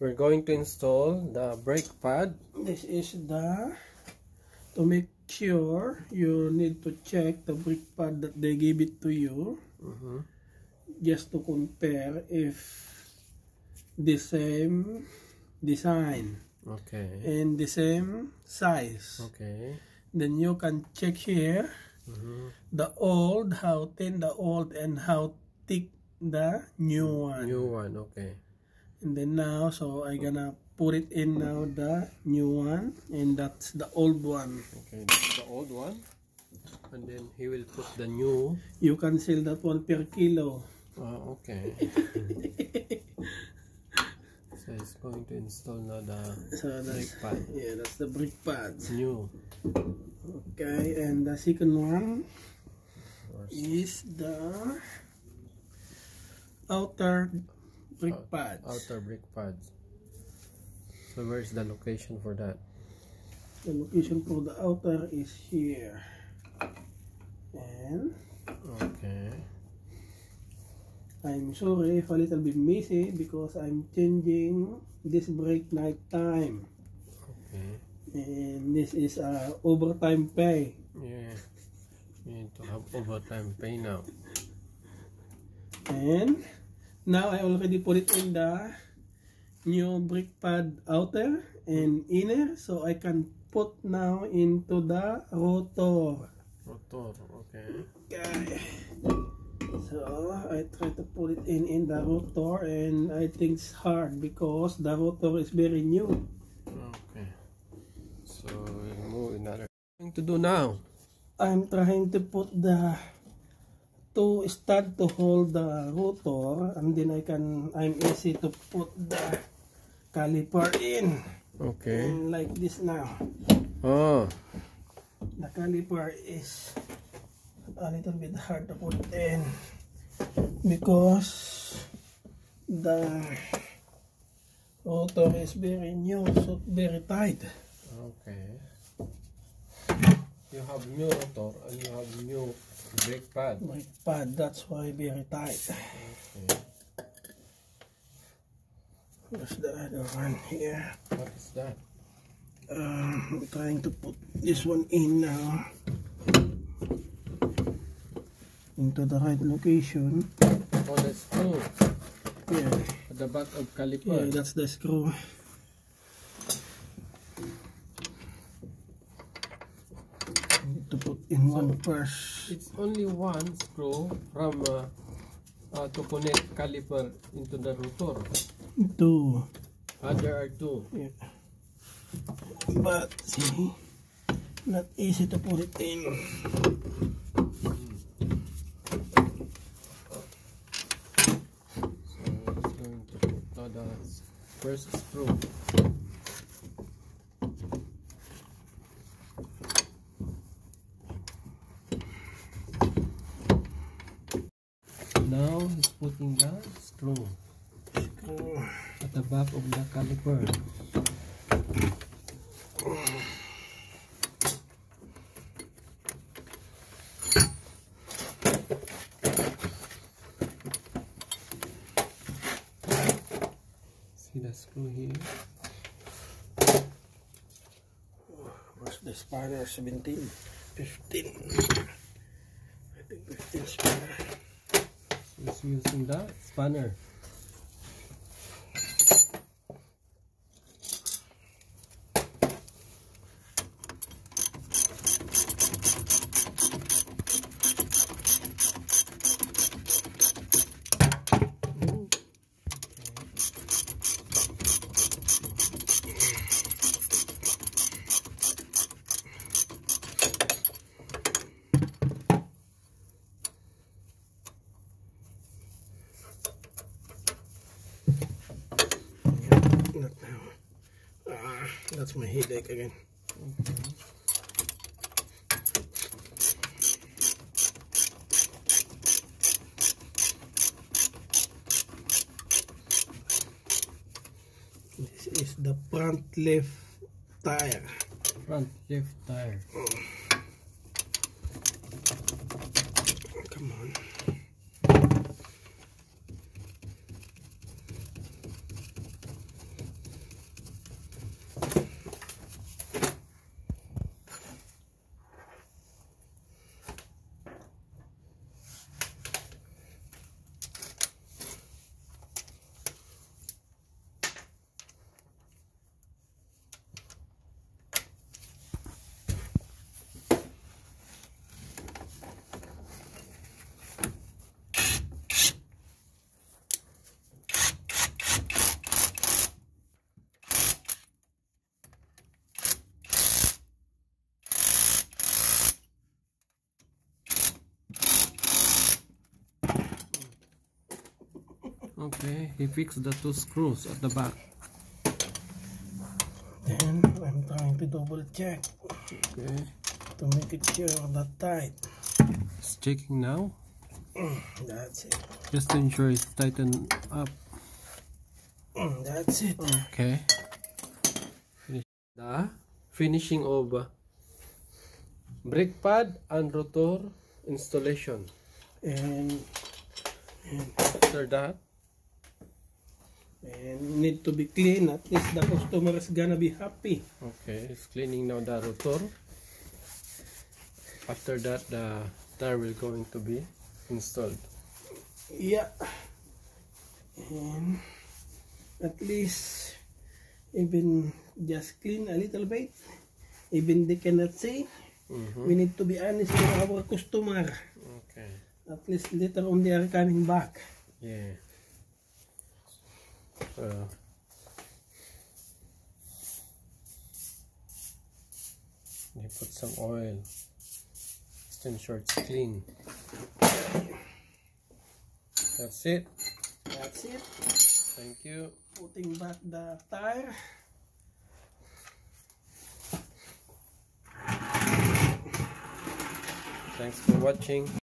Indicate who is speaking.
Speaker 1: we're going to install the brake pad.
Speaker 2: This is to make sure you need to check the brake pad that they give it to you, just to compare if the same design, and the same size. Then you can check here the old, how thin the old and how thick the new one. And then now, so I gonna put it in now, the new one, and that's the old one.
Speaker 1: That's the old one, and then he will put the new.
Speaker 2: You can sell that one per kilo.
Speaker 1: So it's going to install now the brake pad.
Speaker 2: Yeah, that's the brake pad.
Speaker 1: New.
Speaker 2: Okay, and the second one is the outer brake pads.
Speaker 1: Outer brake pads. So where's the location for that?
Speaker 2: The location for the outer is here. And I'm sorry if a little bit messy because I'm changing this brake night time. And this is overtime pay.
Speaker 1: Yeah, you need to have overtime pay now.
Speaker 2: And now I already put it in the new brake pad outer and inner, so I can put now into the rotor. Okay. So I try to put it in the rotor, and I think it's hard because the rotor is very new.
Speaker 1: So we'll move another. What are you going to do now?
Speaker 2: I'm trying to put the two stud to hold the rotor, and then I'm easy to put the caliper in. And like this now. The caliper is a little bit hard to put in because the rotor is very new, so very tight.
Speaker 1: You have new rotor and you have new brake pad.
Speaker 2: That's why very tight. Where's the other one here?
Speaker 1: What is that?
Speaker 2: I'm trying to put this one in now into the right location.
Speaker 1: The screw.
Speaker 2: Yeah.
Speaker 1: At the back of caliper.
Speaker 2: Yeah, that's the screw. To put in one first.
Speaker 1: It's only one screw from to connect caliper into the rotor.
Speaker 2: Two.
Speaker 1: There are two.
Speaker 2: Yeah. But see, not easy to put it in.
Speaker 1: So it's going to put now the first screw. Now he's putting the screw at the back of the caliper. See the screw here?
Speaker 2: Where's the spanner? 17, 15. I think 15 spanner.
Speaker 1: He's using the spanner.
Speaker 2: That's my headache again. This is the front left tire.
Speaker 1: Front left tire.
Speaker 2: Come on.
Speaker 1: Okay, he fixed the 2 screws at the back.
Speaker 2: And I'm trying to double check.
Speaker 1: Okay.
Speaker 2: To make it sure that tight.
Speaker 1: It's checking now.
Speaker 2: That's it.
Speaker 1: Just to ensure it's tightened up.
Speaker 2: That's it.
Speaker 1: Okay. The finishing of brake pad and rotor installation.
Speaker 2: And
Speaker 1: After that,
Speaker 2: need to be clean. At least the customer is gonna be happy.
Speaker 1: okay, it's cleaning now the rotor. After that, the tire will going to be installed.
Speaker 2: Yeah. And at least even just clean a little bit. Even they cannot say. We need to be honest with our customer.
Speaker 1: Okay.
Speaker 2: At least later on they are coming back.
Speaker 1: Yeah. They put some oil. Just ensure it's clean. That's it.
Speaker 2: That's it.
Speaker 1: Thank you.
Speaker 2: Putting back the tire.
Speaker 1: Thanks for watching.